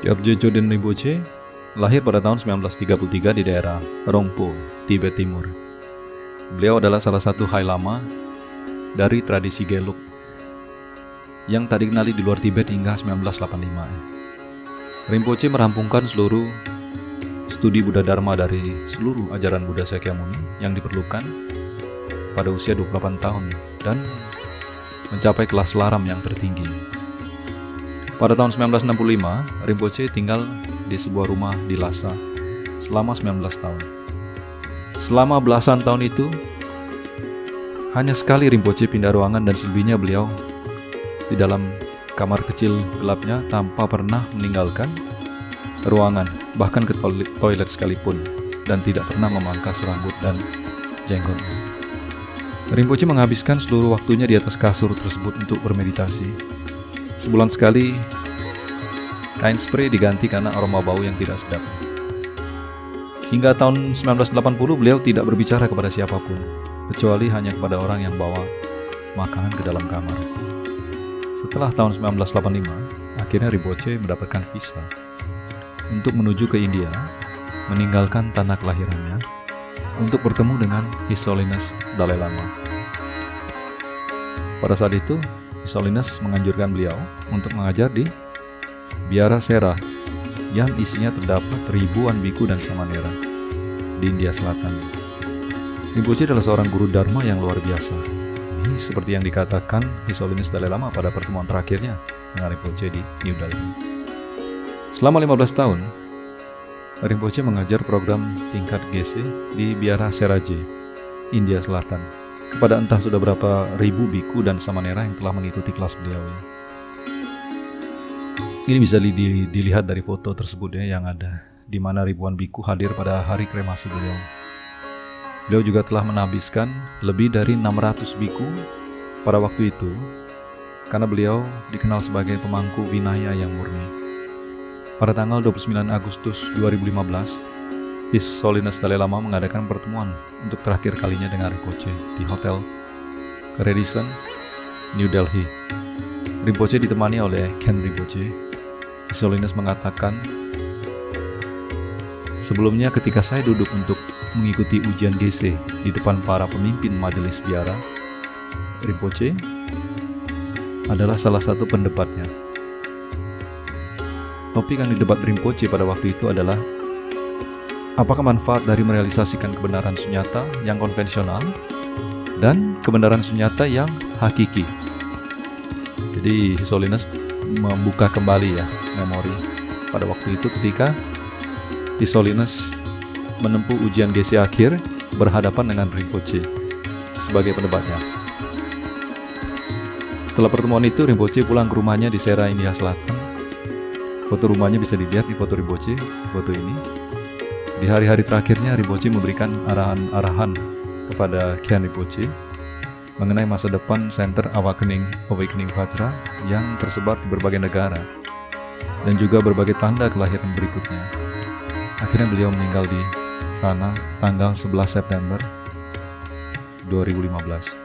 Gyaltsen Choden Rinpoche lahir pada tahun 1933 di daerah Rongpo, Tibet Timur. Beliau adalah salah satu Hai Lama dari tradisi Gelug yang tak dikenali di luar Tibet hingga 1985. Rinpoche merampungkan seluruh studi Buddha Dharma dari seluruh ajaran Buddha Sakyamuni yang diperlukan pada usia 28 tahun dan mencapai kelas laram yang tertinggi. Pada tahun 1965, Rinpoche tinggal di sebuah rumah di Lhasa selama 19 tahun. Selama belasan tahun itu, hanya sekali Rinpoche pindah ruangan dan selebihnya beliau di dalam kamar kecil gelapnya tanpa pernah meninggalkan ruangan, bahkan ke toilet sekalipun, dan tidak pernah memangkas rambut dan jenggotnya. Rinpoche menghabiskan seluruh waktunya di atas kasur tersebut untuk bermeditasi. Sebulan sekali, kain spray diganti karena aroma bau yang tidak sedap. Hingga tahun 1980 beliau tidak berbicara kepada siapapun, kecuali hanya kepada orang yang bawa makanan ke dalam kamar. Setelah tahun 1985, akhirnya Rinpoche mendapatkan visa untuk menuju ke India, meninggalkan tanah kelahirannya, untuk bertemu dengan His Holiness Dalai Lama. Pada saat itu, His Holiness menganjurkan beliau untuk mengajar di Biara Sera yang isinya terdapat ribuan biku dan samanera di India Selatan. Rinpoche adalah seorang guru Dharma yang luar biasa. Ini seperti yang dikatakan His Holiness Dalai Lama pada pertemuan terakhirnya dengan Rinpoche di New Delhi. Selama 15 tahun, Rinpoche mengajar program tingkat GC di Biara Seraje, India Selatan, kepada entah sudah berapa ribu biku dan samanera yang telah mengikuti kelas beliau. Ini bisa dilihat dari foto tersebut yang ada, di mana ribuan biku hadir pada hari kremasi beliau. Beliau juga telah menabiskan lebih dari 600 biku pada waktu itu, karena beliau dikenal sebagai pemangku Vinaya yang murni. Pada tanggal 29 Agustus 2015, His Holiness Dalai Lama mengadakan pertemuan untuk terakhir kalinya dengan Rinpoche di Hotel Radisson, New Delhi. Rinpoche ditemani oleh Ken Rinpoche. His Holiness mengatakan, "Sebelumnya ketika saya duduk untuk mengikuti ujian GC di depan para pemimpin majelis biara, Rinpoche adalah salah satu pendebatnya. Topik yang didebat Rinpoche pada waktu itu adalah apakah manfaat dari merealisasikan kebenaran sunyata yang konvensional dan kebenaran sunyata yang hakiki." Jadi His Holiness membuka kembali memori pada waktu itu ketika His Holiness menempuh ujian GC akhir berhadapan dengan Rinpoche sebagai pendebatnya. Setelah pertemuan itu, Rinpoche pulang ke rumahnya di Sera, India Selatan. Foto rumahnya bisa dilihat di foto Rinpoche, foto ini. Di hari-hari terakhirnya, Rinpoche memberikan arahan-arahan kepada Khyentse Rinpoche mengenai masa depan Center Awakening Vajra yang tersebar di berbagai negara dan juga berbagai tanda kelahiran berikutnya. Akhirnya beliau meninggal di sana tanggal 11 September 2015.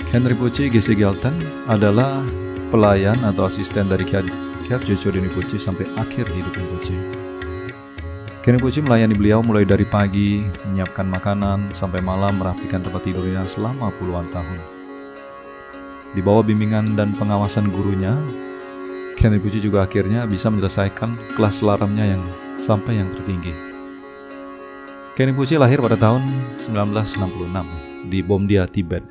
Khyentse Rinpoche Geshe Gyaltsen adalah pelayan atau asisten dari Gyaltsen Choden Rinpoche sampai akhir hidup Rinpoche. Khyentse Rinpoche melayani beliau mulai dari pagi, menyiapkan makanan, sampai malam merapikan tempat tidurnya selama puluhan tahun. Di bawah bimbingan dan pengawasan gurunya, Khyentse Rinpoche juga akhirnya bisa menyelesaikan kelas laramnya yang sampai yang tertinggi. Khyentse Rinpoche lahir pada tahun 1966 di Bomdia, Tibet.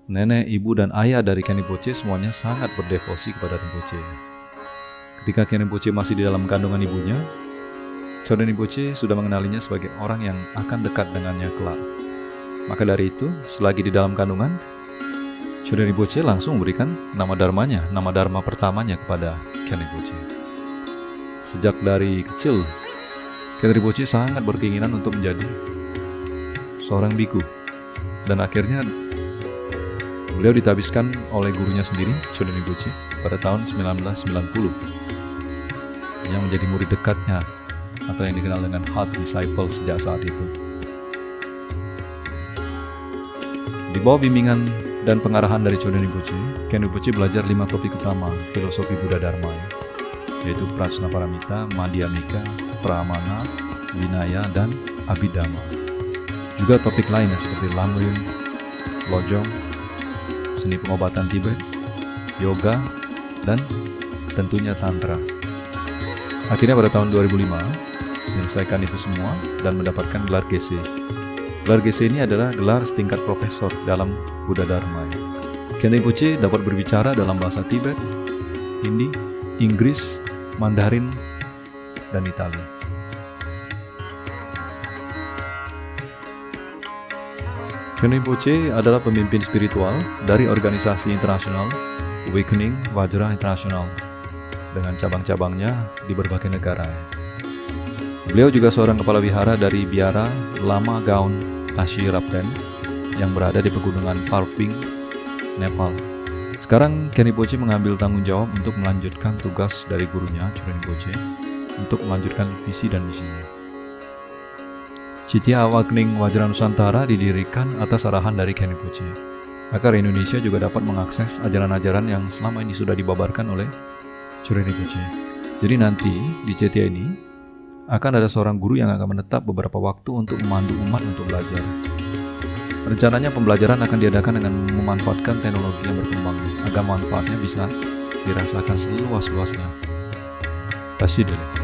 Nenek, ibu, dan ayah dari Khyentse Rinpoche semuanya sangat berdevosi kepada Rinpoche. Ketika Khyentse Rinpoche masih di dalam kandungan ibunya, Choden Rinpoche sudah mengenalinya sebagai orang yang akan dekat dengannya kelak. Maka dari itu, selagi di dalam kandungan, Choden Rinpoche langsung memberikan nama dharma pertamanya kepada Khyentse Rinpoche. Sejak dari kecil, Khyentse Rinpoche sangat berkeinginan untuk menjadi seorang biku, dan akhirnya beliau ditabiskan oleh gurunya sendiri, Choden Rinpoche, pada tahun 1990, yang menjadi murid dekatnya atau yang dikenal dengan Hot Disciple sejak saat itu. Di bawah bimbingan dan pengarahan dari Choden Rinpoche, Ken Rinpoche belajar 5 topik utama filosofi Buddha Dharma, yaitu Prajnaparamita, Madhyamika, Pramana, Vinaya, dan Abhidhamma. Juga topik lainnya seperti Lamrim, Lojong, seni pengobatan Tibet, yoga, dan tentunya Tantra. Akhirnya pada tahun 2005, menyelesaikan itu semua dan mendapatkan gelar GC. Gelar GC ini adalah gelar setingkat profesor dalam Buddha Dharma. Ken Rinpoche dapat berbicara dalam bahasa Tibet, Hindi, Inggris, Mandarin, dan Italia. Ken Rinpoche adalah pemimpin spiritual dari organisasi internasional Awakening Vajra International dengan cabang-cabangnya di berbagai negara. Beliau juga seorang kepala wihara dari biara Lama Gaon Tashi Rapten yang berada di pegunungan Phalping, Nepal. Sekarang Ken Rinpoche mengambil tanggung jawab untuk melanjutkan tugas dari gurunya Choden Rinpoche untuk melanjutkan visi dan misinya. Citya Awakening Vajra Nusantara didirikan atas arahan dari Ken Rinpoche, agar Indonesia juga dapat mengakses ajaran-ajaran yang selama ini sudah dibabarkan oleh Choden Rinpoche. Jadi nanti di Citya ini akan ada seorang guru yang akan menetap beberapa waktu untuk memandu umat untuk belajar. Rencananya pembelajaran akan diadakan dengan memanfaatkan teknologi yang berkembang agar manfaatnya bisa dirasakan seluas-luasnya. Terima kasih.